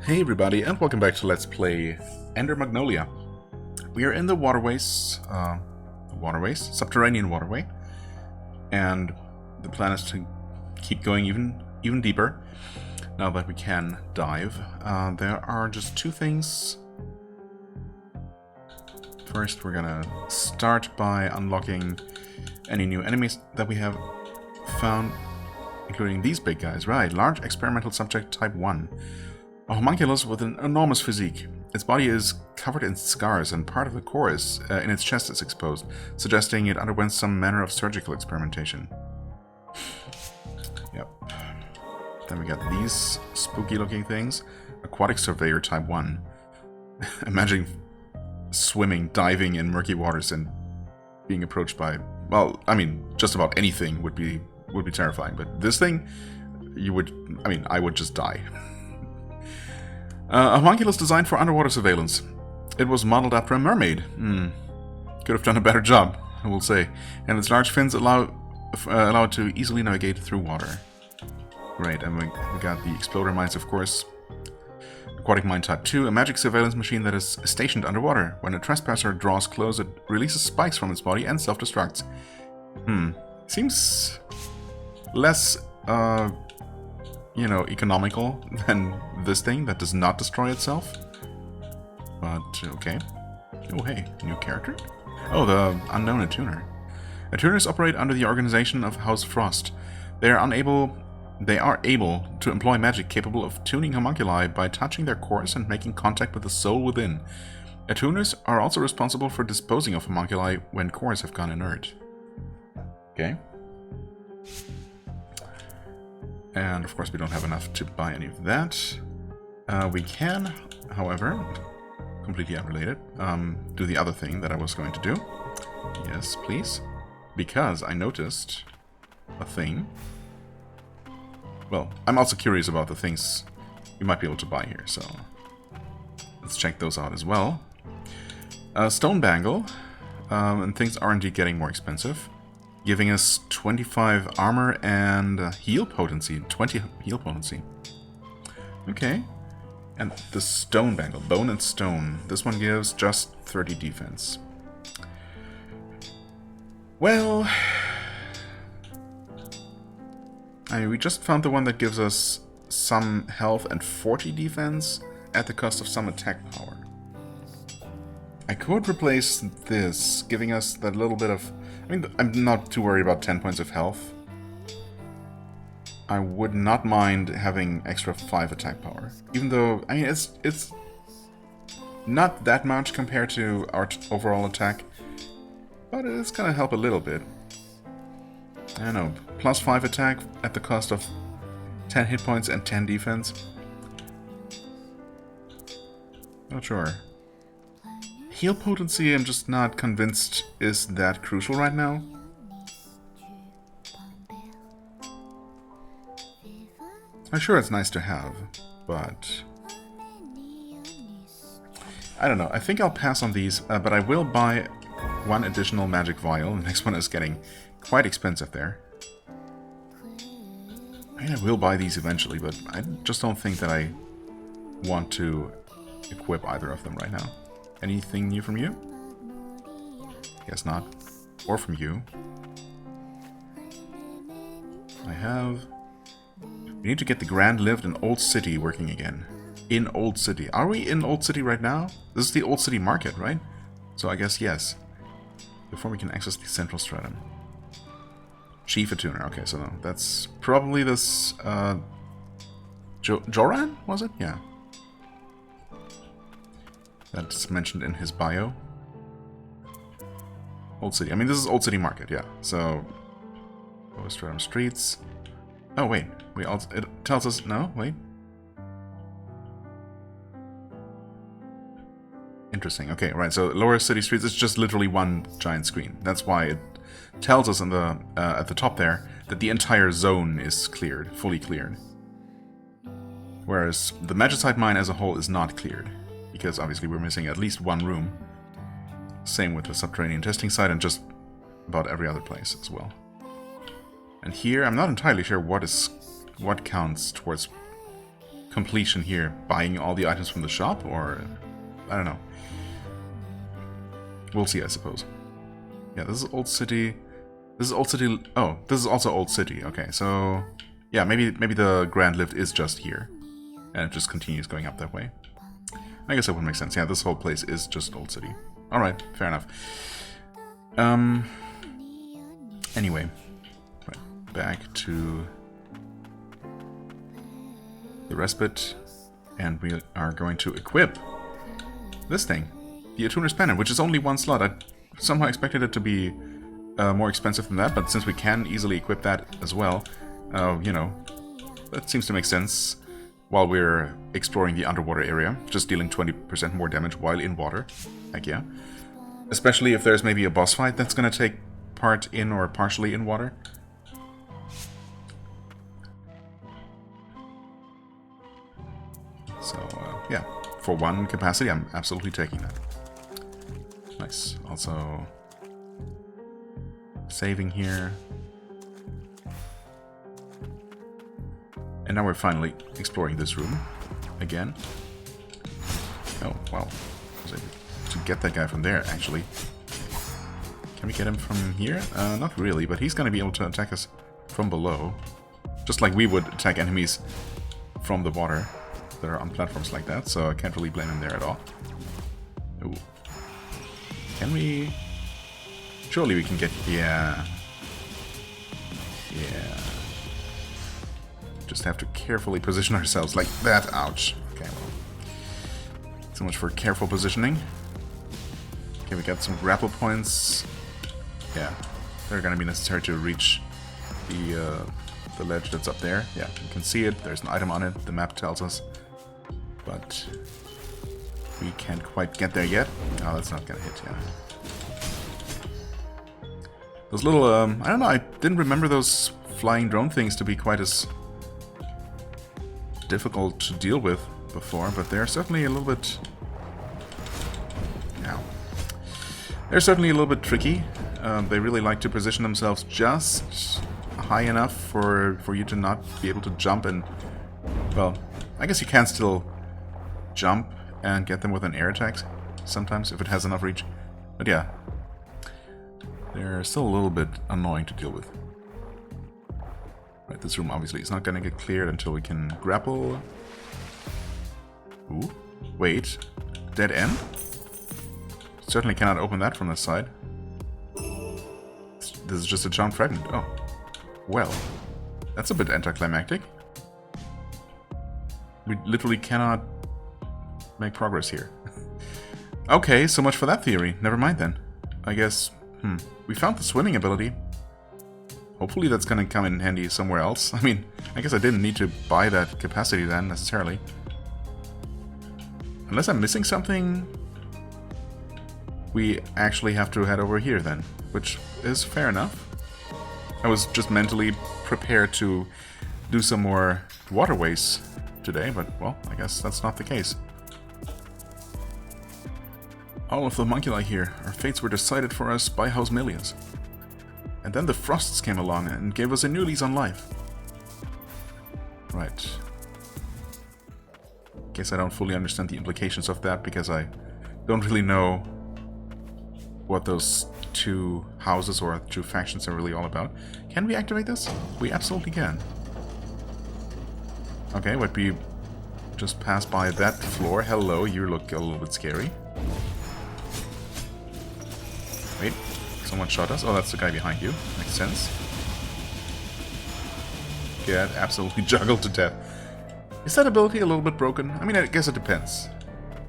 Hey everybody, and welcome back to Let's Play Ender Magnolia. We are in the waterways, subterranean waterway, and the plan is to keep going even deeper, now that we can dive. There are just two things. First, we're gonna start by unlocking any new enemies that we have found, including these big guys. Right, large experimental subject type 1. A homunculus with an enormous physique. Its body is covered in scars and part of the core is, in its chest is exposed, suggesting it underwent some manner of surgical experimentation. Yep. Then we got these spooky looking things. Aquatic surveyor type 1. Imagine swimming, diving in murky waters and being approached by, well, I mean, just about anything would be terrifying, but this thing, I would just die. A homunculus designed for underwater surveillance. It was modeled after a mermaid. Could have done a better job, I will say. And its large fins allow it to easily navigate through water. Great, and we got the exploder mines, of course. Aquatic mine type 2, a magic surveillance machine that is stationed underwater. When a trespasser draws close, it releases spikes from its body and self-destructs. Seems less, economical than this thing that does not destroy itself. But, okay. Oh, hey, new character? Oh, the unknown attuner. Attuners operate under the organization of House Frost. They are able to employ magic capable of tuning homunculi by touching their cores and making contact with the soul within. Attuners are also responsible for disposing of homunculi when cores have gone inert. Okay. And of course we don't have enough to buy any of that. We can, however, completely unrelated, do the other thing that I was going to do. Yes, please. Because I noticed a thing. Well, I'm also curious about the things you might be able to buy here, so let's check those out as well. Stone bangle, and things are indeed getting more expensive. Giving us 25 armor and heal potency. 20 heal potency. Okay. And the stone bangle. Bone and stone. This one gives just 30 defense. Well, we just found the one that gives us some health and 40 defense at the cost of some attack power. I could replace this, giving us that little bit of... I'm not too worried about 10 points of health. I would not mind having extra 5 attack power. Even though, it's not that much compared to our overall attack. But it's gonna help a little bit. I don't know, plus 5 attack at the cost of 10 hit points and 10 defense. Not sure. Heal potency, I'm just not convinced is that crucial right now. I'm sure it's nice to have, but I don't know. I think I'll pass on these, but I will buy one additional magic vial. The next one is getting quite expensive there. I will buy these eventually, but I just don't think that I want to equip either of them right now. Anything new from you? Guess not. Or from you. I have... We need to get the Grand Lived in Old City working again. In Old City. Are we in Old City right now? This is the Old City Market, right? So I guess yes. Before we can access the Central Stratum. Chief Attuner. Okay, so no, that's probably this... Joran, was it? Yeah. That's mentioned in his bio. Old City. This is Old City Market, yeah. So, Stratum Streets. Oh, wait. It tells us... No, wait. Interesting. Okay, right. So, Lower City Streets is just literally one giant screen. That's why it tells us in the at the top there that the entire zone is cleared, fully cleared. Whereas the Magicite mine as a whole is not cleared. Because obviously we're missing at least one room. Same with the subterranean testing site and just about every other place as well. And here, I'm not entirely sure what counts towards completion here? Buying all the items from the shop, or I don't know. We'll see, I suppose. Yeah, this is Old City. This is Old City. Oh, this is also Old City. Okay, so yeah, maybe the Grand Lift is just here, and it just continues going up that way. I guess that would make sense. Yeah, this whole place is just Old City. All right, fair enough. Anyway, right, back to the respite, and we are going to equip this thing, the Attuner's Pendant, which is only one slot. I somehow expected it to be more expensive than that, but since we can easily equip that as well, you know, that seems to make sense while we're exploring the underwater area, just dealing 20% more damage while in water. Heck yeah. Especially if there's maybe a boss fight that's going to take part in or partially in water. So, yeah, for one capacity, I'm absolutely taking that. Nice. Also, saving here. And now we're finally exploring this room again. Oh, wow. I was able to get that guy from there, actually. Can we get him from here? Not really, but he's going to be able to attack us from below. Just like we would attack enemies from the water that are on platforms like that, so I can't really blame him there at all. Ooh. Can we... Surely we can get... Yeah. Yeah. Just have to carefully position ourselves like that. Ouch. Okay, well. So much for careful positioning. Okay, we got some grapple points. Yeah, they're gonna be necessary to reach the ledge that's up there. Yeah, you can see it. There's an item on it. The map tells us. But we can't quite get there yet. Oh, that's not gonna hit, yeah. Those little, I don't know, I didn't remember those flying drone things to be quite as difficult to deal with before, but they're certainly a little bit... Ow. They're certainly a little bit tricky. They really like to position themselves just high enough for you to not be able to jump and... Well, I guess you can still jump and get them with an air attack sometimes, if it has enough reach. But yeah, they're still a little bit annoying to deal with. Right, this room obviously is not going to get cleared until we can grapple. Ooh, wait. Dead end? Certainly cannot open that from this side. This is just a charmed fragment. Oh. Well. That's a bit anticlimactic. We literally cannot make progress here. Okay, so much for that theory. Never mind then. I guess, we found the swimming ability. Hopefully that's gonna come in handy somewhere else. I mean, I guess I didn't need to buy that capacity then, necessarily. Unless I'm missing something, we actually have to head over here then, which is fair enough. I was just mentally prepared to do some more waterways today, but, well, I guess that's not the case. All of the homunculi here, our fates were decided for us by Homunculi. And then the frosts came along and gave us a new lease on life. Right. Guess I don't fully understand the implications of that, because I don't really know what those two houses or two factions are really all about. Can we activate this? We absolutely can. Okay, but we just passed by that floor. Hello, you look a little bit scary. Wait, someone shot us? Oh, that's the guy behind you. Makes sense. Get absolutely juggled to death. Is that ability a little bit broken? I mean, I guess it depends.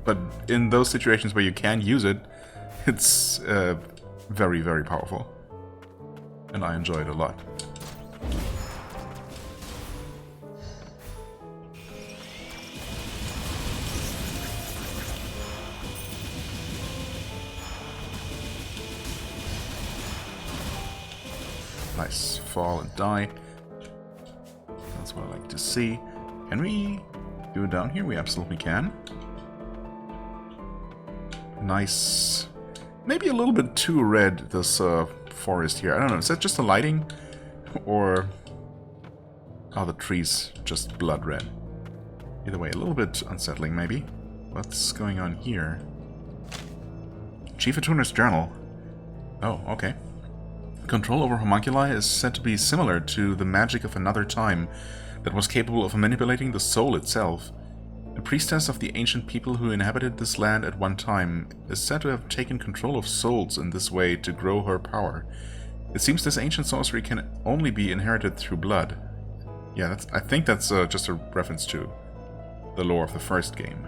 But in those situations where you can use it, it's very, very powerful. And I enjoy it a lot. Nice. Fall and die. That's what I like to see. Can we do it down here? We absolutely can. Nice. Maybe a little bit too red, this forest here. I don't know. Is that just the lighting? Or are the trees just blood red? Either way, a little bbit unsettling, maybe. What's going on here? Chief Attuner's Journal. Oh, okay. Control over homunculi is said to be similar to the magic of another time that was capable of manipulating the soul itself. A priestess of the ancient people who inhabited this land at one time is said to have taken control of souls in this way to grow her power. It seems this ancient sorcery can only be inherited through blood. Yeah, I think that's just a reference to the lore of the first game.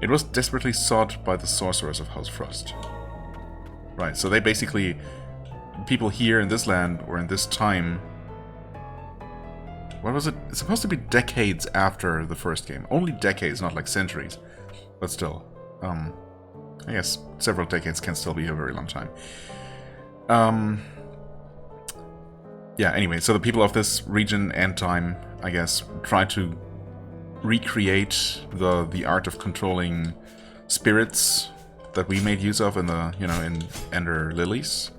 It was desperately sought by the sorcerers of House Frost. Right, so they basically... People here in this land, or in this time... What was it? It's supposed to be decades after the first game. Only decades, not like centuries. But still. I guess several decades can still be a very long time. Yeah, anyway, so the people of this region and time, I guess, try to recreate the art of controlling spirits that we made use of in the, you know, in Ender Lilies.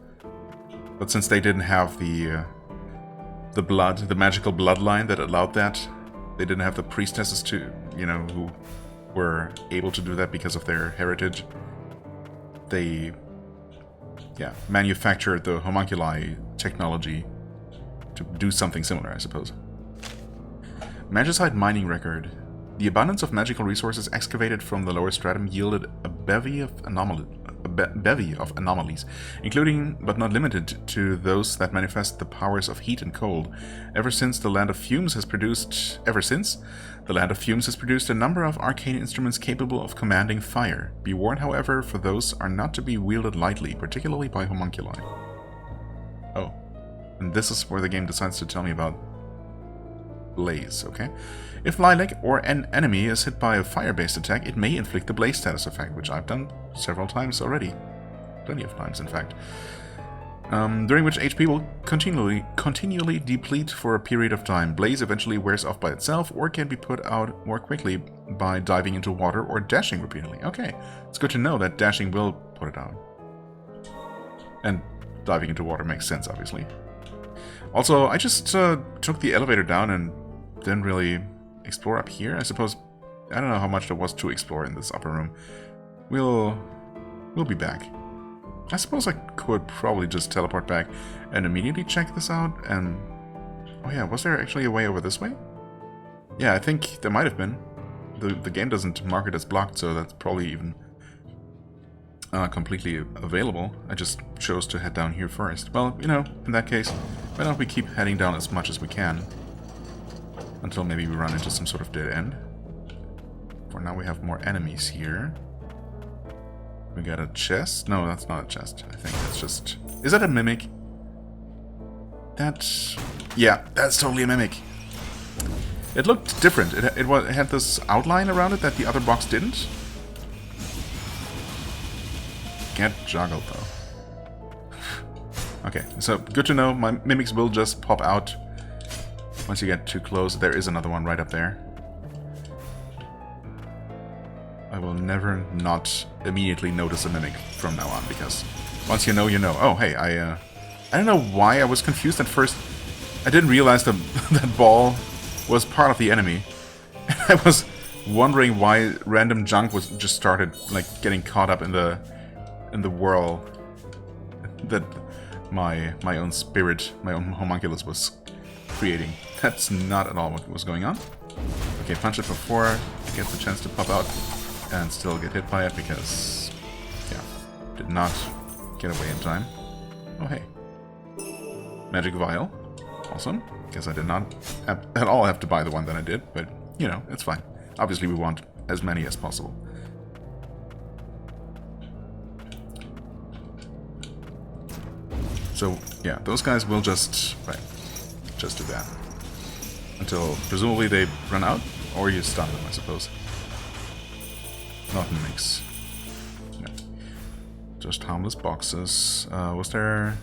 But since they didn't have the blood, the magical bloodline that allowed that, they didn't have the priestesses to, you know, who were able to do that because of their heritage. They, yeah, manufactured the homunculi technology to do something similar, I suppose. Magicite mining record. The abundance of magical resources excavated from the lower stratum yielded a bevy of anomalies, including but not limited to those that manifest the powers of heat and cold. Ever since the Land of Fumes has produced a number of arcane instruments capable of commanding fire. Be warned, however, for those are not to be wielded lightly, particularly by homunculi. Oh, and this is where the game decides to tell me about Blaze, okay? If Lilac or an enemy is hit by a fire-based attack, it may inflict the Blaze status effect, which I've done several times already. Plenty of times, in fact. During which HP will continually deplete for a period of time. Blaze eventually wears off by itself, or can be put out more quickly by diving into water or dashing repeatedly. Okay, it's good to know that dashing will put it out. And diving into water makes sense, obviously. Also, I just took the elevator down and didn't really explore up here. I suppose, I don't know how much there was to explore in this upper room. We'll be back. I suppose I could probably just teleport back and immediately check this out and... Oh yeah, was there actually a way over this way? Yeah, I think there might have been. The game doesn't mark it as blocked, so that's probably even completely available. I just chose to head down here first. Well, you know, in that case, why don't we keep heading down as much as we can? Until maybe we run into some sort of dead end. For now we have more enemies here. We got a chest? No, that's not a chest. I think that's just... Is that a mimic? That's... Yeah, that's totally a mimic. It looked different. It had this outline around it that the other box didn't. Get joggled, though. Okay, so good to know. My mimics will just pop out once you get too close. There is another one right up there. I will never not immediately notice a mimic from now on, because once you know, you know. Oh, hey, I don't know why I was confused at first. I didn't realize that that ball was part of the enemy. I was wondering why random junk was just started like getting caught up in the whirl that my own spirit, my own homunculus was creating. That's not at all what was going on. Okay, punch it before it gets a chance to pop out. And still get hit by it because, yeah, did not get away in time. Oh, hey. Magic Vial. Awesome. Guess I did not at all have to buy the one that I did, but, you know, it's fine. Obviously, we want as many as possible. So, yeah, those guys will just do that. Until, presumably, they run out, or you stun them, I suppose. Not mimics. No. Just harmless boxes. Was there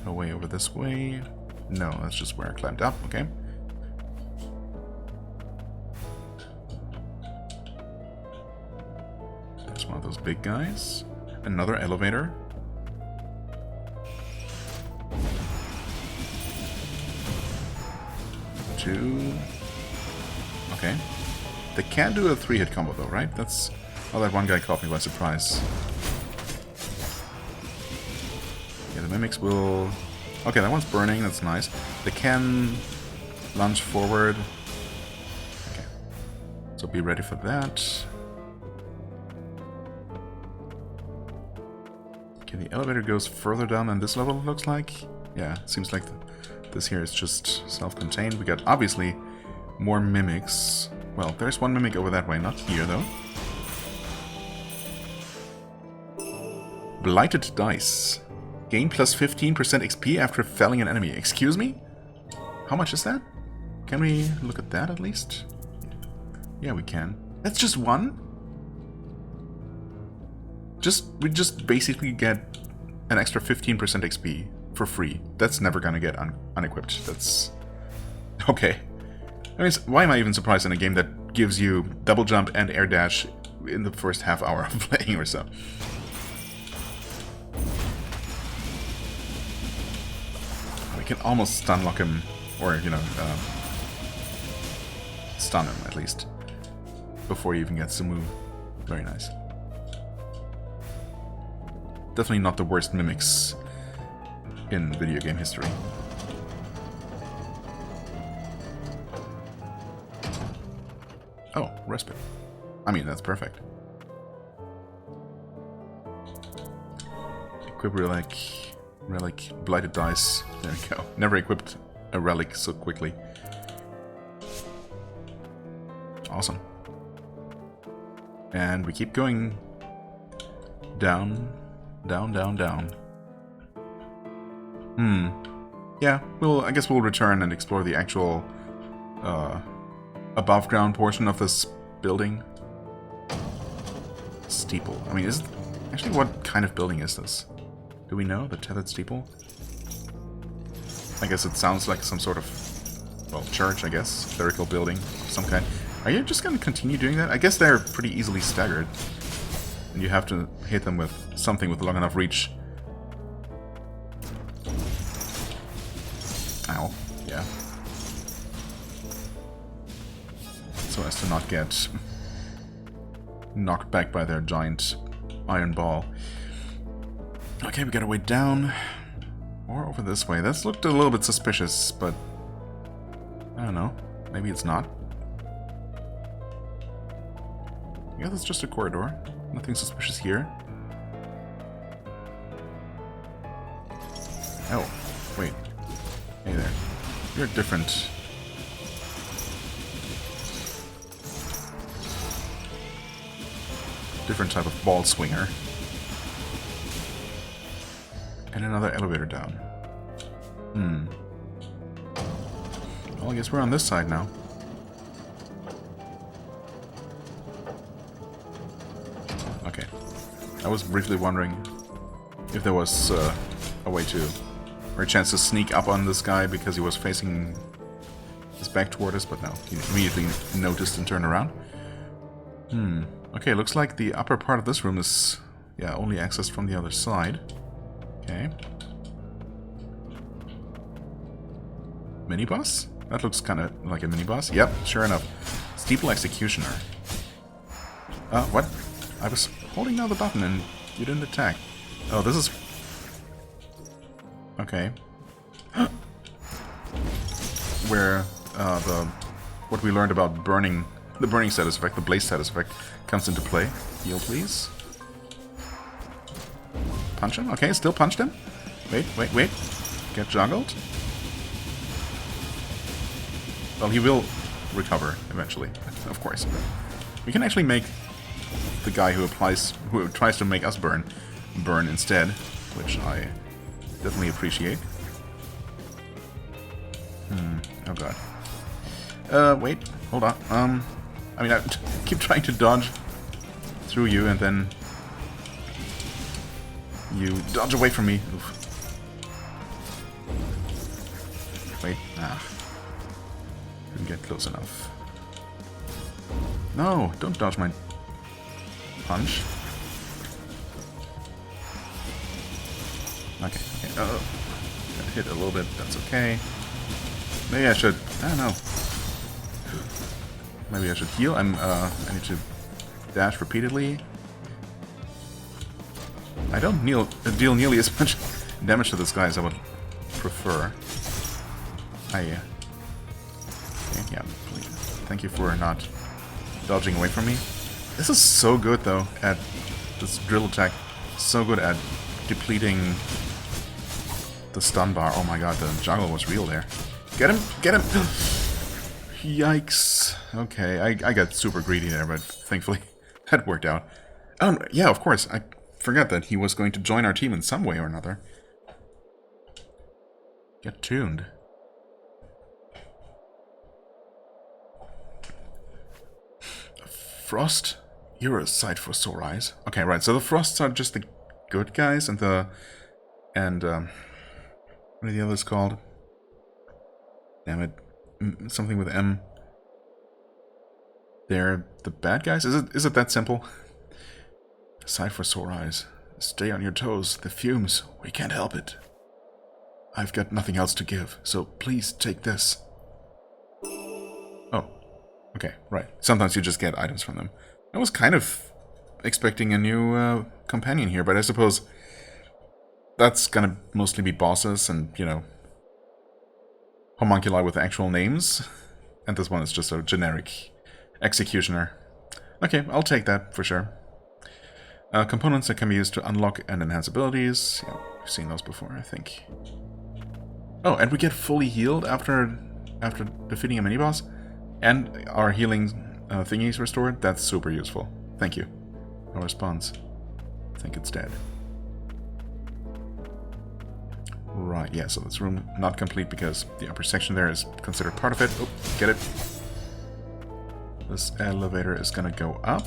a way over this way? No, that's just where I climbed up, okay. There's one of those big guys. Another elevator. Two. Okay. They can do a 3-hit combo though, right? That's... Oh, that one guy caught me by surprise. Yeah, the mimics will... Okay, that one's burning, that's nice. They can lunge forward. Okay. So be ready for that. Okay, the elevator goes further down than this level, it looks like. Yeah, it seems like this here is just self-contained. We got, obviously, more mimics. Well, there's one mimic over that way, not here, though. Blighted Dice. Gain plus 15% XP after felling an enemy. Excuse me? How much is that? Can we look at that at least? Yeah, we can. That's just one? We just basically get an extra 15% XP for free. That's never gonna get unequipped. That's... Okay. I mean, why am I even surprised in a game that gives you double jump and air dash in the first half hour of playing or so? We can almost stun lock him, or, you know, stun him at least, before he even gets to move. Very nice. Definitely not the worst mimics in video game history. Oh, respite. I mean, that's perfect. Equip relic, blighted dice. There we go. Never equipped a relic so quickly. Awesome. And we keep going down, down, down, down. Yeah, I guess we'll return and explore the actual above ground portion of this building. Steeple. I mean, actually, what kind of building is this? Do we know? The tethered steeple? I guess it sounds like some sort of, well, church, I guess. Clerical building of some kind. Are you just going to continue doing that? I guess they're pretty easily staggered. And you have to hit them with something with long enough reach. Ow. Yeah. So as to not get knocked back by their giant iron ball. Okay, we gotta wait down. Or over this way. That's looked a little bit suspicious, but... I don't know. Maybe it's not. Yeah, that's just a corridor. Nothing suspicious here. Oh, wait. Hey there. You're different. Different type of ball swinger. And another elevator down. Well, I guess we're on this side now. Okay. I was briefly wondering if there was a way to... or a chance to sneak up on this guy because he was facing his back toward us, but no. He immediately noticed and turned around. Okay, looks like the upper part of this room is, yeah, only accessed from the other side. Okay. Mini-boss? That looks kind of like a mini-boss. Yep, sure enough. Steeple Executioner. What? I was holding down the button and you didn't attack. Oh, this is... Okay. Where what we learned about burning, the burning status effect, the blaze status effect, comes into play. Heal, please. Punch him? Okay, still punched him. Wait. Get juggled. Well, he will recover eventually, of course. But we can actually make the guy who tries to make us burn instead, which I definitely appreciate. Oh god. Wait, hold on. I mean, I keep trying to dodge through you, and then you dodge away from me. Oof. Wait, didn't get close enough. No, don't dodge my punch. Okay. Got hit a little bit, that's okay. Maybe I should, I don't know. Maybe I should heal. I need to dash repeatedly. I don't deal nearly as much damage to this guy as I would prefer. Okay, yeah, please. Thank you for not dodging away from me. This is so good, though, at this drill attack. So good at depleting the stun bar. Oh my god, the juggle was real there. Get him! Get him! Yikes. Okay, I got super greedy there, but thankfully that worked out. Oh, yeah, of course. I forgot that he was going to join our team in some way or another. Get tuned. Frost? You're a sight for sore eyes. Okay, right, so the Frosts are just the good guys, and what are the others called? Damn it. Something with M. They're the bad guys? Is it that simple? A sight for sore eyes. Stay on your toes. The fumes. We can't help it. I've got nothing else to give, so please take this. Oh. Okay, right. Sometimes you just get items from them. I was kind of expecting a new companion here, but I suppose that's gonna mostly be bosses and, you know, homunculi with actual names. And this one is just a generic executioner. Okay, I'll take that for sure. Components that can be used to unlock and enhance abilities. Yeah, we've seen those before, I think. Oh, and we get fully healed after defeating a mini-boss. And our healing thingy is restored. That's super useful. Thank you. No response. I think it's dead. Right, yeah, so this room not complete because the upper section there is considered part of it. Oh, get it. This elevator is gonna go up.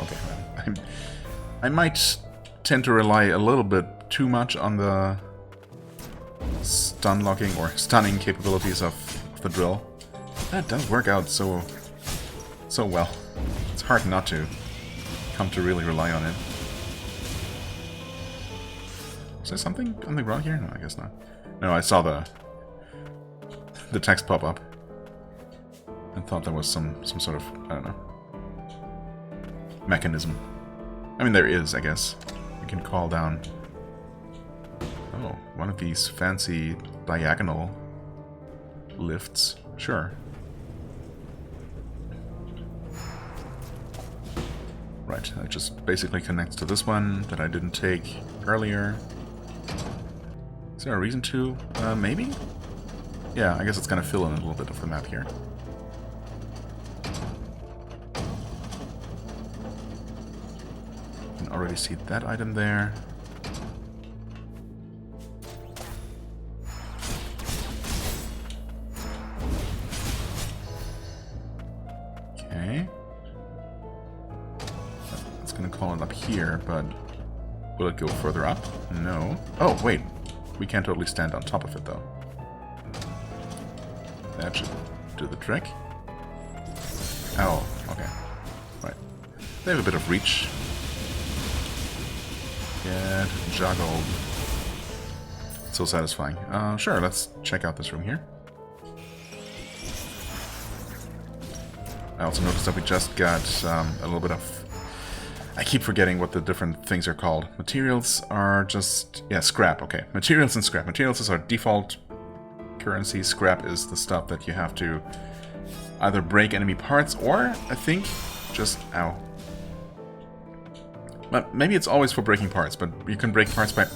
Okay, I might tend to rely a little bit too much on the stun locking or stunning capabilities of the drill. That does work out so well. It's hard not to come to really rely on it. Is there something on the ground here? No, I guess not. No, I saw the text pop up and thought there was some sort of, I don't know, mechanism. I mean, there is, I guess. You can call down. Oh, one of these fancy diagonal lifts. Sure. Right, that just basically connects to this one that I didn't take earlier. Is there a reason to? Maybe? Yeah, I guess it's gonna fill in a little bit of the map here. You can already see that item there. Okay. It's gonna call it up here, but will it go further up? No. Oh, wait. We can't totally stand on top of it, though. That should do the trick. Oh, okay. Right. They have a bit of reach. Get juggled. So satisfying. Sure, let's check out this room here. I also noticed that we just got a little bit of... I keep forgetting what the different things are called. Materials are just... yeah, scrap, okay. Materials and scrap. Materials is our default currency. Scrap is the stuff that you have to either break enemy parts or, I think, just... ow. But maybe it's always for breaking parts, but you can break parts by...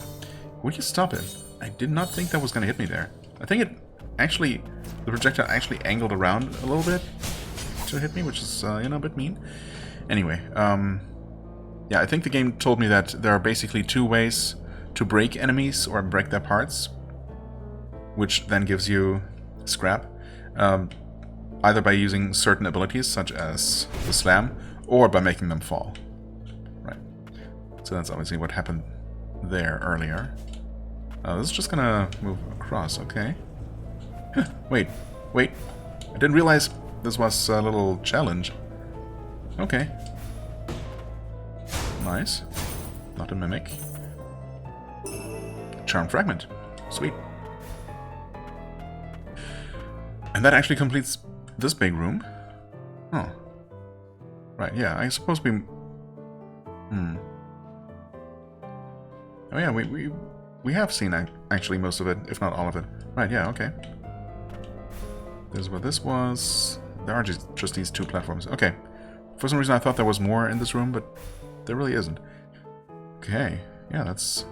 Would you stop it? I did not think that was going to hit me there. I think it actually... the projectile actually angled around a little bit to hit me, which is, you know, a bit mean. Anyway, yeah, I think the game told me that there are basically two ways to break enemies or break their parts, which then gives you scrap, either by using certain abilities, such as the slam, or by making them fall. Right. So that's obviously what happened there earlier. This is just gonna move across, okay. Wait. I didn't realize this was a little challenge. Okay. Nice. Not a mimic. Charm fragment. Sweet. And that actually completes this big room. Oh. Right, yeah, I suppose we... Oh yeah, we have seen actually most of it, if not all of it. Right, yeah, okay. This is what this was. There are just these two platforms. Okay. For some reason I thought there was more in this room, but there really isn't. Okay, yeah, that's...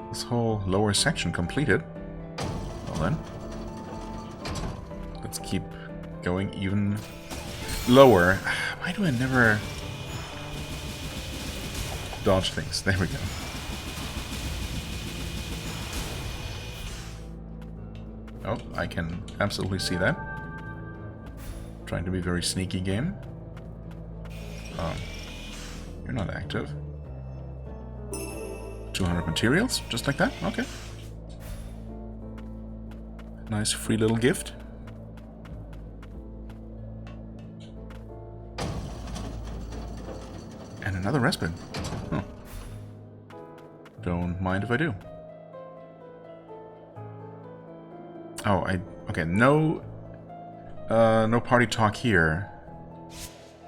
this whole lower section completed. Well then. Let's keep going even lower. Why do I never dodge things? There we go. Oh, I can absolutely see that. Trying to be very sneaky game. You're not active. 200 materials, just like that? Okay. Nice free little gift. And another respite. Oh. Don't mind if I do. Oh, okay, no party talk here.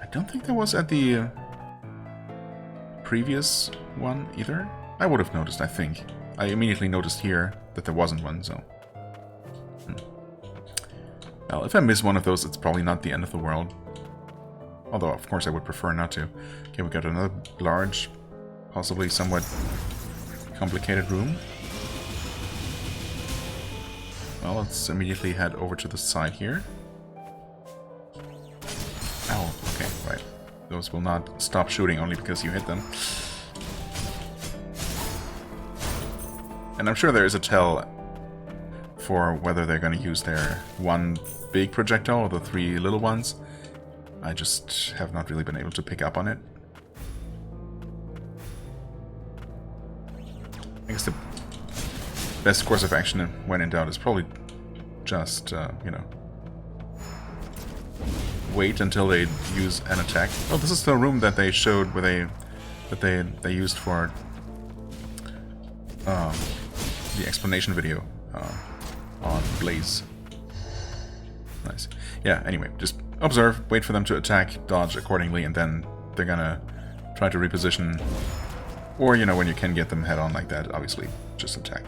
I don't think there was at the previous one either. I would have noticed, I think. I immediately noticed here that there wasn't one, so... Well, if I miss one of those, it's probably not the end of the world. Although, of course, I would prefer not to. Okay, we got another large, possibly somewhat complicated room. Well, let's immediately head over to the side here. Oh, okay, right. Those will not stop shooting only because you hit them. And I'm sure there is a tell for whether they're going to use their one big projectile or the three little ones. I just have not really been able to pick up on it. I guess the best course of action when in doubt is probably just, you know, wait until they use an attack. Oh, this is the room that they showed where they used for the explanation video on Blaze. Nice. Yeah, anyway, just observe, wait for them to attack, dodge accordingly, and then they're gonna try to reposition. Or, you know, when you can get them head on like that, obviously, just attack.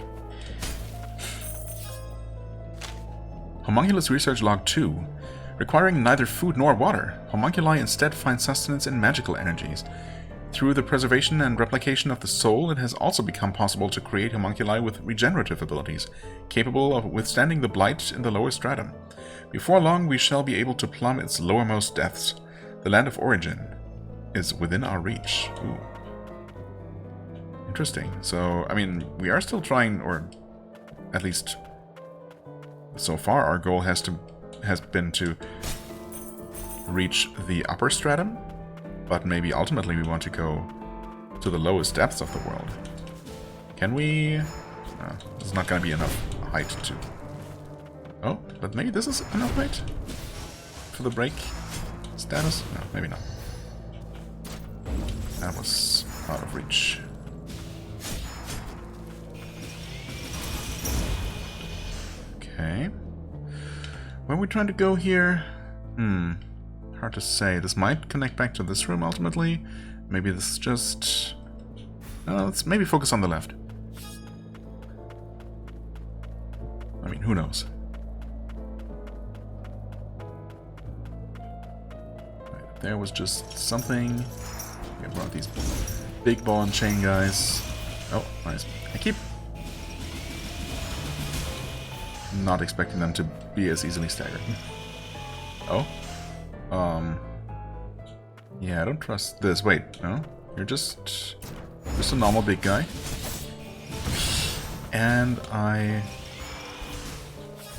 Homunculus Research Log 2. Requiring neither food nor water, homunculi instead find sustenance in magical energies. Through the preservation and replication of the soul, it has also become possible to create homunculi with regenerative abilities, capable of withstanding the blight in the lower stratum. Before long, we shall be able to plumb its lowermost depths. The land of origin is within our reach. Ooh. Interesting. So, I mean, we are still trying, or at least so far, our goal has been to reach the upper stratum, but maybe ultimately we want to go to the lowest depths of the world. Can we? There's not going to be enough height to... Oh, but maybe this is enough height for the break status? No, maybe not. That was out of reach. Okay. Where are we trying to go here? Hard to say. This might connect back to this room ultimately. Maybe this is just... let's maybe focus on the left. I mean, who knows? Right, there was just something. We have one of these big ball and chain guys. Oh, nice. I keep not expecting them to be as easily staggered. Oh? Yeah, I don't trust this. Wait, no? You're just a normal big guy. And I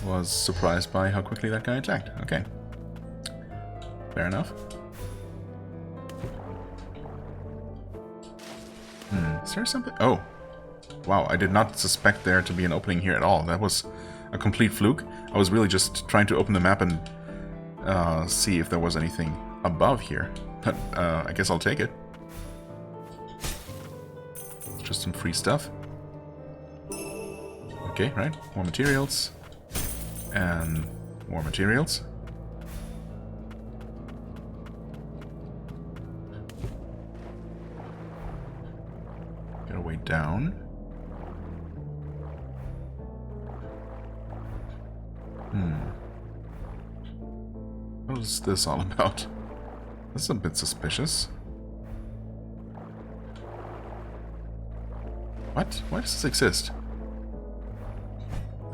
was surprised by how quickly that guy attacked. Okay. Fair enough. Is there something? Oh. Wow, I did not suspect there to be an opening here at all. That was a complete fluke. I was really just trying to open the map and see if there was anything above here. But I guess I'll take it. Just some free stuff. Okay, right. More materials. And more materials. Get a way down. What is this all about? This is a bit suspicious. What? Why does this exist?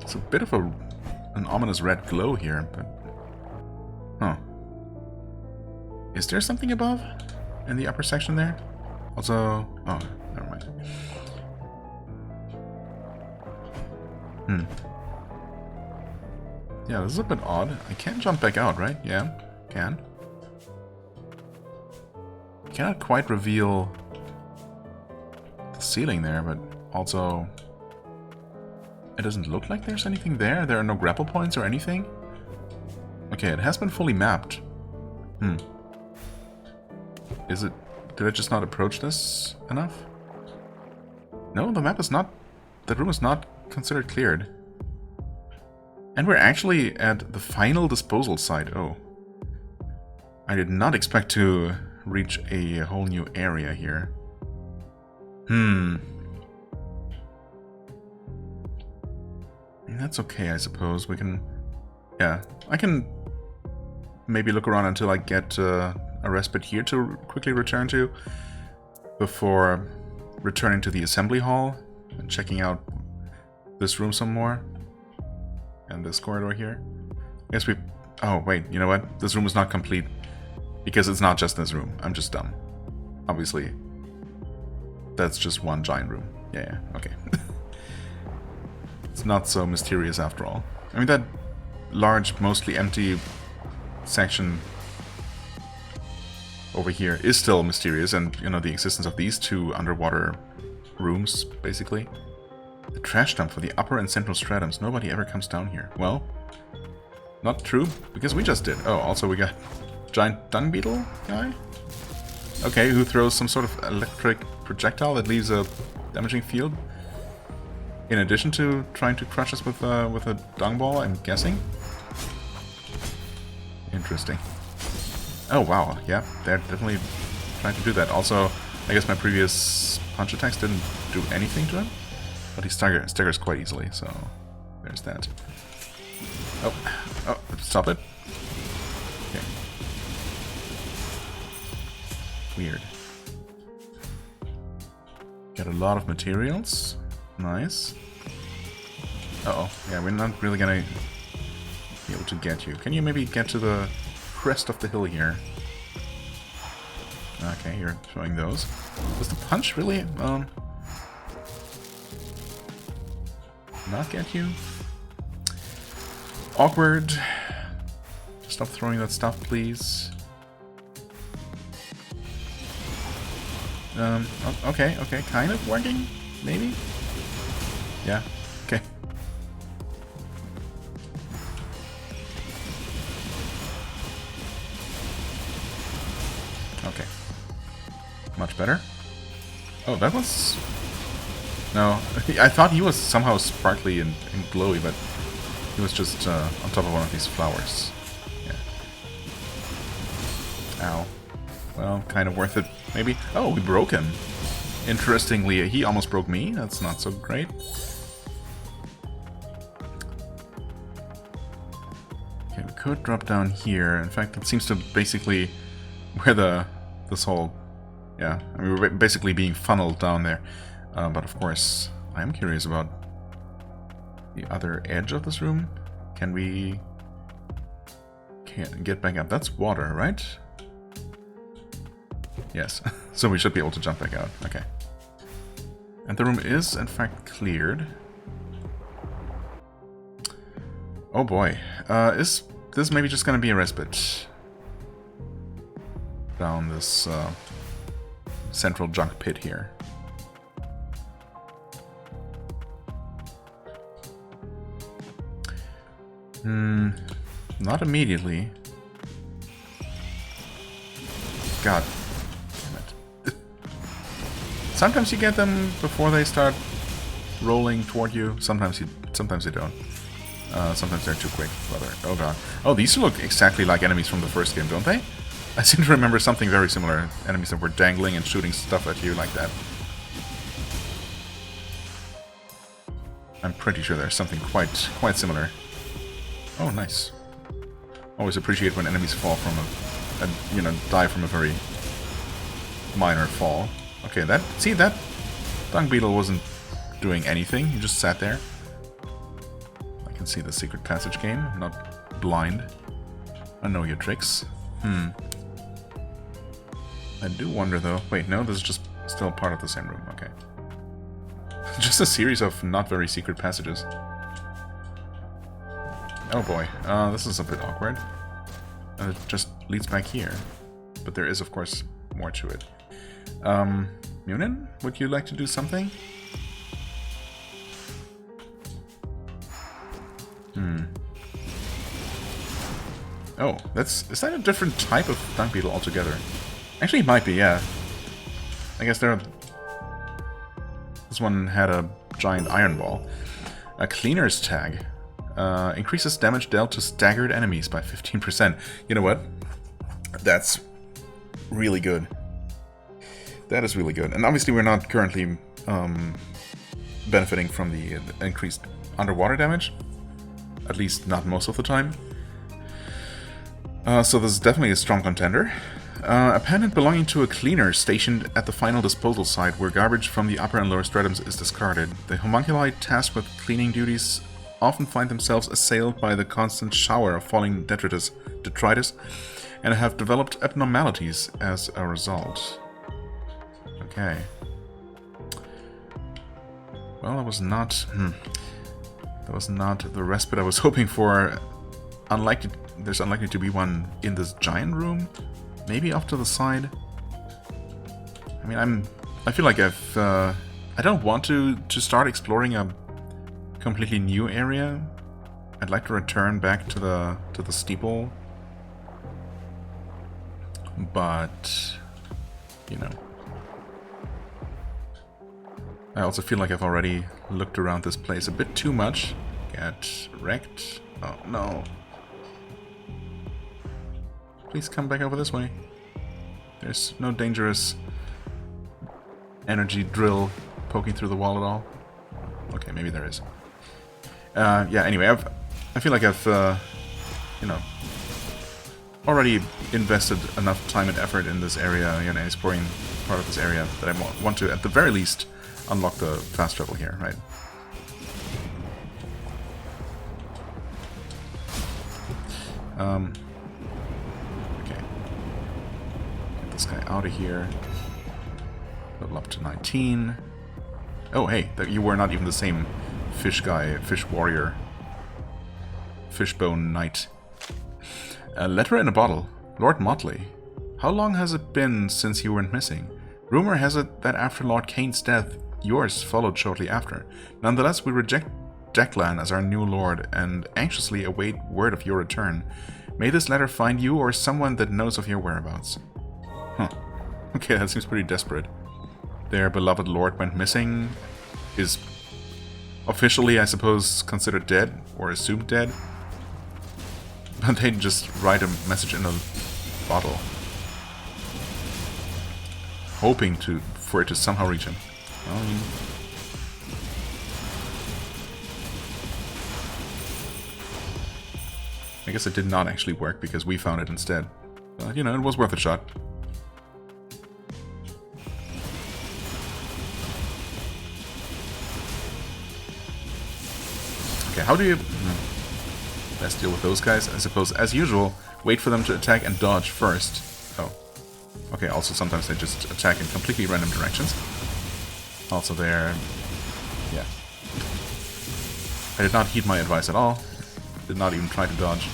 It's a bit of an ominous red glow here, but... Huh. Is there something above? In the upper section there? Also... Oh, never mind. Yeah, this is a bit odd. I can jump back out, right? Yeah, can. Cannot quite reveal the ceiling there, but also... It doesn't look like there's anything there. There are no grapple points or anything. Okay, it has been fully mapped. Is it... Did I just not approach this enough? No, the map is not... The room is not considered cleared. And we're actually at the final disposal site. Oh. I did not expect to reach a whole new area here. That's okay, I suppose. We can... Yeah, I can maybe look around until I get a respite here to quickly return to, before returning to the assembly hall and checking out this room some more. And this corridor here. I guess we... Oh, wait, you know what? This room is not complete. Because it's not just this room. I'm just dumb. Obviously. That's just one giant room. Yeah, okay. It's not so mysterious after all. I mean, that large, mostly empty section over here is still mysterious, and, you know, the existence of these two underwater rooms, basically. The trash dump for the upper and central stratums. Nobody ever comes down here. Well, not true, because we just did. Oh, also we got giant dung beetle guy? Okay, who throws some sort of electric projectile that leaves a damaging field. In addition to trying to crush us with a dung ball, I'm guessing. Interesting. Oh wow, yeah, they're definitely trying to do that. Also, I guess my previous punch attacks didn't do anything to him. But he staggers quite easily, so there's that. Oh, stop it. Okay. Weird. Got a lot of materials. Nice. Uh-oh. Yeah, we're not really gonna be able to get you. Can you maybe get to the crest of the hill here? Okay, you're showing those. Does the punch really... not get you? Awkward. Stop throwing that stuff, please. Okay, kind of working, maybe? Yeah, okay. Okay. Much better. Oh, that was... No, I thought he was somehow sparkly and glowy, but he was just on top of one of these flowers. Yeah. Ow. Well, kind of worth it, maybe. Oh, we broke him. Interestingly, he almost broke me. That's not so great. Okay, we could drop down here. In fact, it seems to basically where this whole... Yeah, I mean, we're basically being funneled down there. But of course, I'm curious about the other edge of this room. Can we get back up? That's water, right? Yes. So we should be able to jump back out. Okay. And the room is, in fact, cleared. Oh boy. Is this maybe just going to be a respite? Down this central junk pit here. Not immediately. God damn it. Sometimes you get them before they start rolling toward you. Sometimes you sometimes they don't. Sometimes they're too quick, rather. Oh god. Oh, these look exactly like enemies from the first game, don't they? I seem to remember something very similar. Enemies that were dangling and shooting stuff at you like that. I'm pretty sure there's something quite similar. Oh, nice. Always appreciate when enemies fall from die from a very minor fall. Okay, that dung beetle wasn't doing anything. He just sat there. I can see the secret passage game. I'm not blind. I know your tricks. I do wonder though. Wait, no, this is just still part of the same room. Okay. Just a series of not very secret passages. Oh boy, this is a bit awkward. It just leads back here. But there is, of course, more to it. Munin, would you like to do something? Oh, is that a different type of dung beetle altogether? Actually, it might be, yeah. I guess this one had a giant iron ball. A cleaner's tag. Increases damage dealt to staggered enemies by 15%. You know what? That's really good. That is really good. And obviously we're not currently benefiting from the increased underwater damage. At least not most of the time. So this is definitely a strong contender. A pendant belonging to a cleaner stationed at the final disposal site where garbage from the upper and lower stratums is discarded. The homunculi tasked with cleaning duties often find themselves assailed by the constant shower of falling detritus and have developed abnormalities as a result. Okay. Well, that was not the respite I was hoping for. There's unlikely to be one in this giant room. Maybe off to the side. I mean, I feel like I don't want to start exploring a completely new area. I'd like to return back to the steeple. But you know, I also feel like I've already looked around this place a bit too much. Get wrecked. Oh no. Please come back over this way. There's no dangerous energy drill poking through the wall at all. Okay, maybe there is. Yeah, anyway, I feel like I've, already invested enough time and effort in this area, exploring part of this area, that I want to, at the very least, unlock the fast travel here, right? Okay. Get this guy out of here. Level up to 19. Oh, hey, you were not even the same fish guy, fish warrior. Fishbone knight. A letter in a bottle. Lord Motley. How long has it been since you went missing? Rumor has it that after Lord Kane's death, yours followed shortly after. Nonetheless, we reject Declan as our new lord and anxiously await word of your return. May this letter find you or someone that knows of your whereabouts. Huh. Okay, that seems pretty desperate. Their beloved lord went missing, is officially, I suppose, considered dead, or assumed dead. But they just write a message in a bottle, hoping for it to somehow reach him. Well, I guess it did not actually work because we found it instead. But, it was worth a shot. Okay, how do you... Let's deal with those guys. I suppose, as usual, wait for them to attack and dodge first. Oh. Okay, also sometimes they just attack in completely random directions. Also there... Yeah. I did not heed my advice at all. Did not even try to dodge.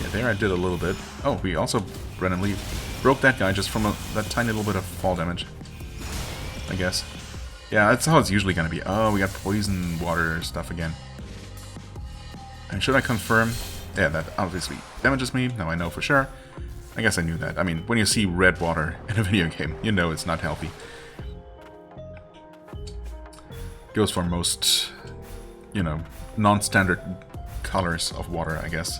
Yeah, there I did a little bit. Oh, we also randomly broke that guy just from that tiny little bit of fall damage. I guess. Yeah, that's how it's usually gonna be. Oh, we got poison water stuff again. And should I confirm? Yeah, that obviously damages me. Now I know for sure. I guess I knew that. I mean, when you see red water in a video game, you know it's not healthy. Goes for most, you know, non-standard colors of water, I guess.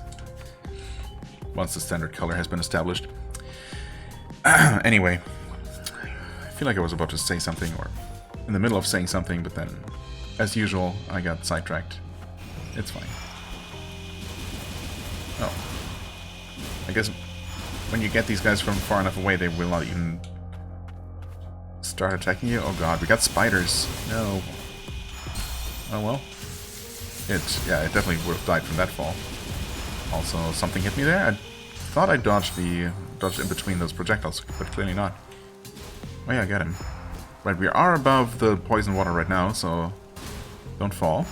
Once the standard color has been established. Anyway, I feel like I was about to say something, or in the middle of saying something, but then, as usual, I got sidetracked. It's fine. Oh. I guess when you get these guys from far enough away, they will not even start attacking you. Oh god, we got spiders. No. Oh well. It definitely would have died from that fall. Also, something hit me there. I thought I dodged in between those projectiles, but clearly not. Oh yeah, I got him. Right, we are above the poison water right now, so don't fall.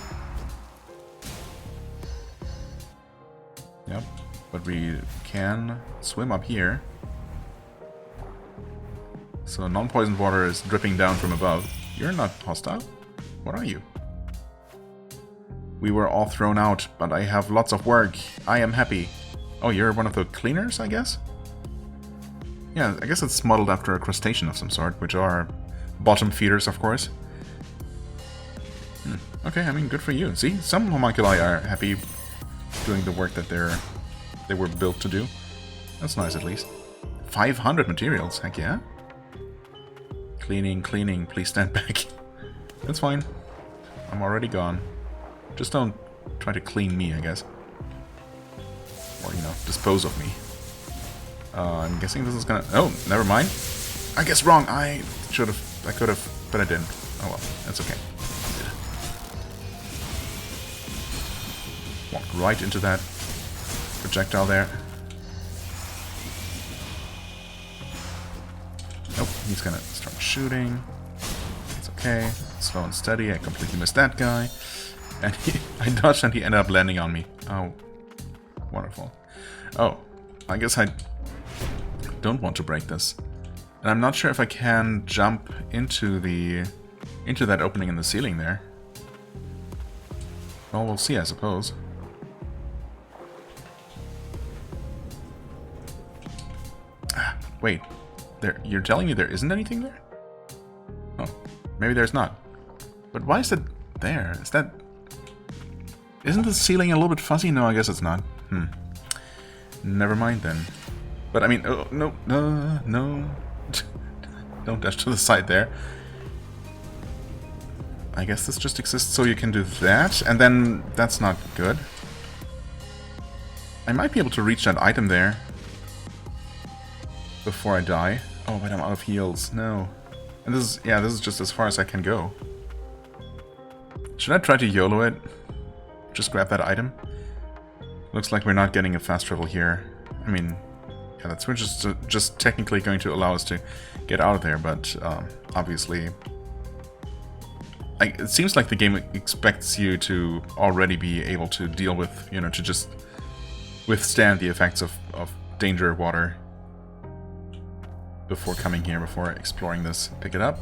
Yep, but we can swim up here. So non-poisoned water is dripping down from above. You're not hostile? What are you? We were all thrown out, but I have lots of work. I am happy. Oh, you're one of the cleaners, I guess? Yeah, I guess it's modeled after a crustacean of some sort, which are bottom feeders, of course. Okay, I mean, good for you. See, some homunculi are happy doing the work that they were built to do. That's nice, at least. 500 materials, heck yeah. Cleaning, cleaning, please stand back. That's fine. I'm already gone. Just don't try to clean me, I guess. Or, you know, dispose of me. I'm guessing this is gonna... Oh, never mind. I guess wrong. I could have, but I didn't. Oh well, that's okay. Walked right into that projectile there. Nope, he's gonna start shooting. It's okay. Slow and steady. I completely missed that guy. And I dodged and he ended up landing on me. Oh, wonderful. Oh, I guess I don't want to break this. And I'm not sure if I can jump into that opening in the ceiling there. Well, we'll see, I suppose. Wait, you're telling me there isn't anything there? Oh, maybe there's not. But why is it there? Isn't the ceiling a little bit fuzzy? No, I guess it's not. Never mind then. But I mean, oh, no. Don't dash to the side there. I guess this just exists so you can do that, and then that's not good. I might be able to reach that item there before I die. Oh, but I'm out of heals. No. And this is just as far as I can go. Should I try to YOLO it? Just grab that item? Looks like we're not getting a fast travel here. I mean, yeah, that's just technically going to allow us to get out of there, but obviously... it seems like the game expects you to already be able to deal with, you know, to just withstand the effects of danger water before coming here, before exploring this. Pick it up.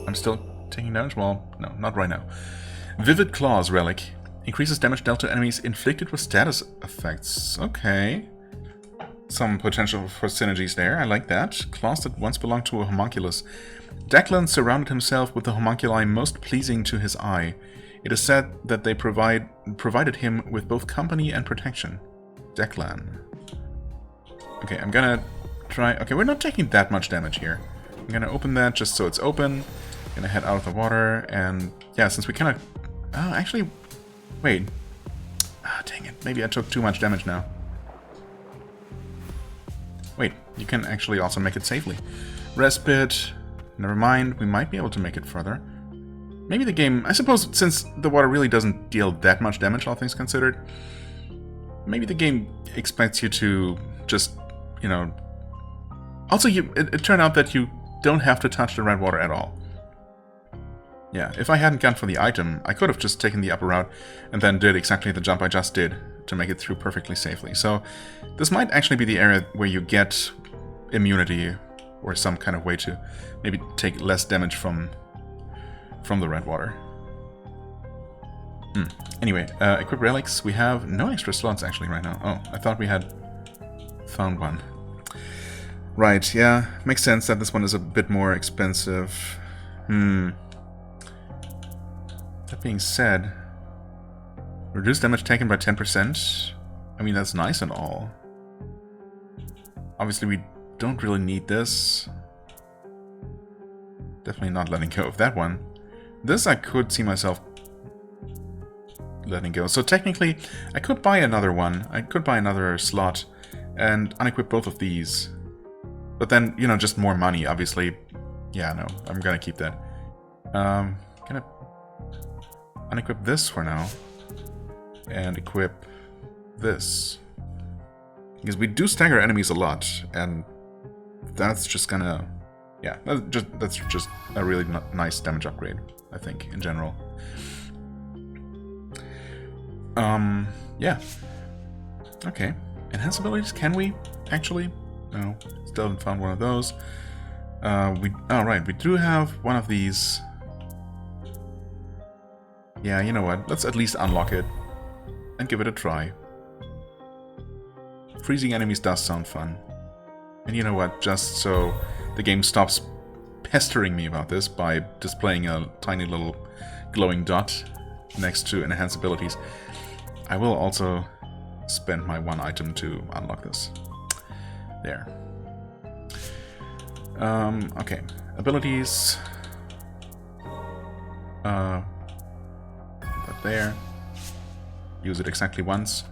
I'm still taking damage? Well, no, not right now. Vivid Claws Relic. Increases damage dealt to enemies inflicted with status effects. Okay. Some potential for synergies there. I like that. Claws that once belonged to a homunculus. Declan surrounded himself with the homunculi most pleasing to his eye. It is said that they provided him with both company and protection. Declan. Okay, I'm gonna try... Okay, we're not taking that much damage here. I'm gonna open that just so it's open. Gonna head out of the water, and... Yeah, since we cannot... Oh, actually... Wait. Ah, dang it. Maybe I took too much damage now. Wait, you can actually also make it safely. Respite... Never mind, we might be able to make it further. Maybe the game... I suppose since the water really doesn't deal that much damage, all things considered, maybe the game expects you to just, you know... Also, it turned out that you don't have to touch the red water at all. Yeah, if I hadn't gone for the item, I could have just taken the upper route and then did exactly the jump I just did to make it through perfectly safely. So this might actually be the area where you get immunity or some kind of way to maybe take less damage from the red water. Anyway, equip relics. We have no extra slots actually right now. Oh, I thought we had found one. Right, yeah, makes sense that this one is a bit more expensive. being said, reduce damage taken by 10%. I mean, that's nice and all. Obviously, we don't really need this. Definitely not letting go of that one. This I could see myself letting go. So technically, I could buy another one. I could buy another slot and unequip both of these. But then, you know, just more money, obviously. Yeah, no, I'm gonna keep that. Gonna unequip this for now. And equip this. Because we do stagger enemies a lot, and that's just gonna... Yeah, that's just a really nice damage upgrade, I think, in general. Yeah. Okay. Enhance abilities, can we actually? No, still haven't found one of those. Right, we do have one of these. Yeah, you know what? Let's at least unlock it and give it a try. Freezing enemies does sound fun. And you know what? Just so the game stops pestering me about this by displaying a tiny little glowing dot next to enhance abilities, I will also spend my one item to unlock this. There. Okay. Abilities. Put that there. Use it exactly once.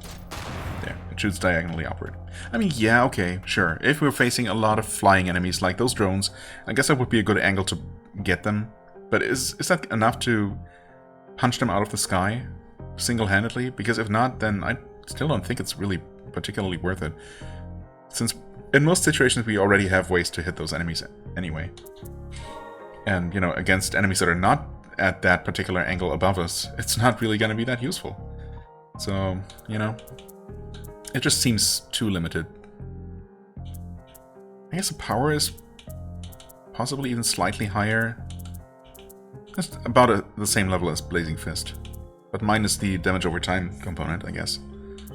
There. It shoots diagonally upward. I mean, yeah, okay, sure. If we're facing a lot of flying enemies like those drones, I guess that would be a good angle to get them. But is that enough to punch them out of the sky single-handedly? Because if not, then I still don't think it's really particularly worth it. Since in most situations we already have ways to hit those enemies anyway. And, you know, against enemies that are not at that particular angle above us, it's not really going to be that useful. So, you know, it just seems too limited. I guess the power is possibly even slightly higher. It's about the same level as Blazing Fist, but minus the damage over time component, I guess.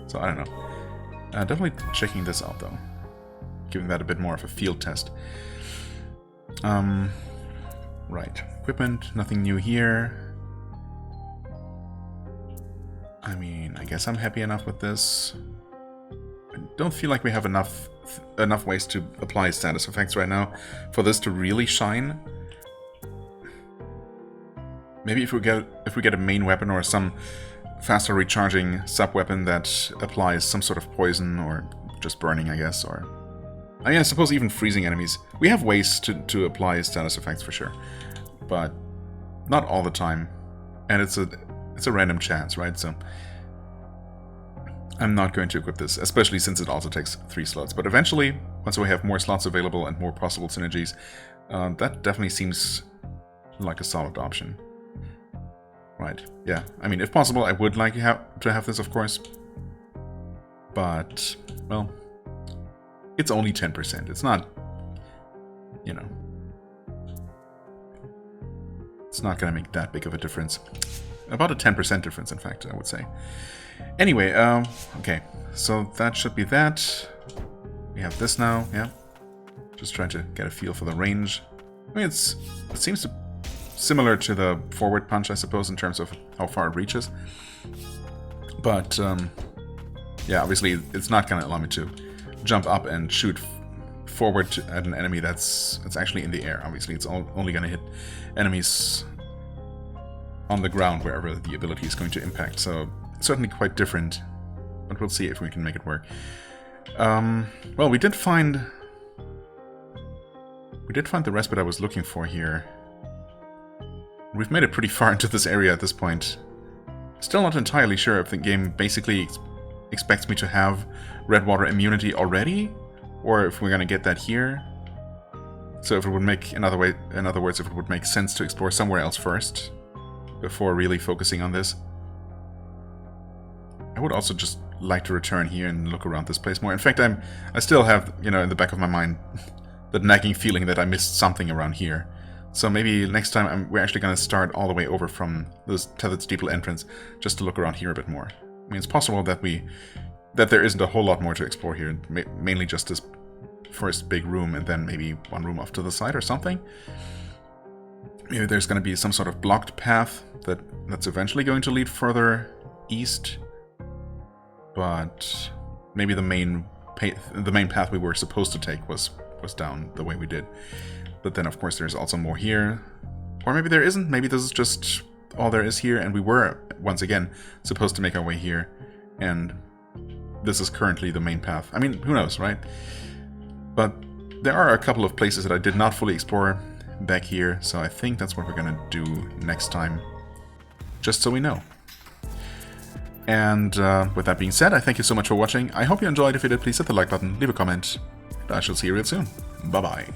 So I don't know. Definitely checking this out though, giving that a bit more of a field test. Right, equipment, nothing new here. I mean, I guess I'm happy enough with this. I don't feel like we have enough ways to apply status effects right now for this to really shine. Maybe if we get a main weapon or some faster recharging sub-weapon that applies some sort of poison or just burning, I guess, or... I mean, I suppose even freezing enemies. We have ways to apply status effects for sure, but not all the time. And it's a random chance, right? So I'm not going to equip this, especially since it also takes 3 slots. But eventually, once we have more slots available and more possible synergies, that definitely seems like a solid option. Right, yeah. I mean, if possible, I would like to have this, of course. But, well, it's only 10%. It's not, you know... It's not going to make that big of a difference. About a 10% difference, in fact, I would say. Anyway, okay. So that should be that. We have this now, yeah. Just trying to get a feel for the range. I mean, it seems to... similar to the forward punch, I suppose, in terms of how far it reaches. But, yeah, obviously it's not going to allow me to jump up and shoot forward at an enemy that's actually in the air. Obviously, it's only going to hit enemies on the ground wherever the ability is going to impact. So, certainly quite different. But we'll see if we can make it work. Well, we did find the respite I was looking for here. We've made it pretty far into this area at this point. Still not entirely sure if the game basically expects me to have red water immunity already, or if we're gonna get that here. So if it would make, in other words, if it would make sense to explore somewhere else first, before really focusing on this. I would also just like to return here and look around this place more. In fact, I still have, you know, in the back of my mind, that nagging feeling that I missed something around here. So maybe next time we're actually going to start all the way over from this Tethered Steeple entrance, just to look around here a bit more. I mean, it's possible that there isn't a whole lot more to explore here, mainly just this first big room and then maybe one room off to the side or something. Maybe there's going to be some sort of blocked path that's eventually going to lead further east. But maybe the main path we were supposed to take was down the way we did. But then, of course, there's also more here. Or maybe there isn't. Maybe this is just all there is here, and we were, once again, supposed to make our way here. And this is currently the main path. I mean, who knows, right? But there are a couple of places that I did not fully explore back here, so I think that's what we're gonna do next time, just so we know. And with that being said, I thank you so much for watching. I hope you enjoyed. If you did, please hit the like button, leave a comment, and I shall see you real soon. Bye-bye.